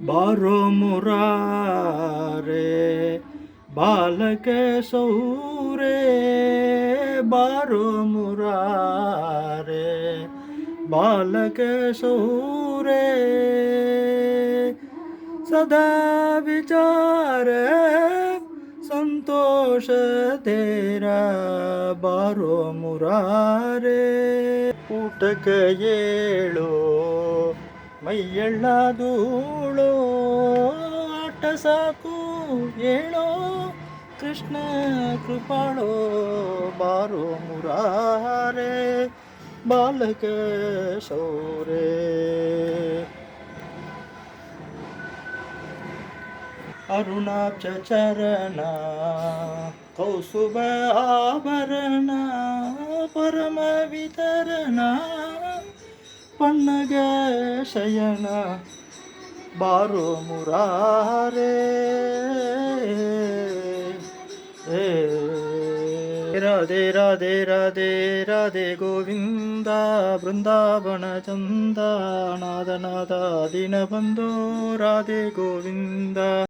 ಬಾರೋ ಮುರಾರೆ ಬಾಲಕ ಸೌರೇ ಬಾರೋ ಮುರಾರೆ ಬಾಲಕ ಸೌರೇ ಸದಾ ವಿಚಾರ ಸಂತೋಷ ತೇರ ಬಾರೋ ಮುರಾರೆ ಊಟಕ್ಕೆ ಏಳೋ ಮೈಯೆಳ್ಳ ಧೂಳೋ ಆಟ ಸಾಕು ಹೇಳೋ ಕೃಷ್ಣ ಕೃಪಾಳೋ ಬಾರೋ ಮುರಾರೆ ಬಾಲಕ ಸೌರೇ ಅರುಣಾಬ್ಜ ಚರಣ ಕೌಸುಭ ಆಭರಣ ಪರಮ ವಿತರಣ ಪನ್ನಗ ಶಯನ ಬಾರೋ ಮುರಾರೆ ರಾಧೆ ರಾಧೆ ರಾಧೆ ರಾಧೆ ಗೋವಿಂದ ಬೃಂದಾವನ ಚಂದ ನಾದ ನಾದ ದಿನ ಬಂದೋ ರಾಧೆ ಗೋವಿಂದ.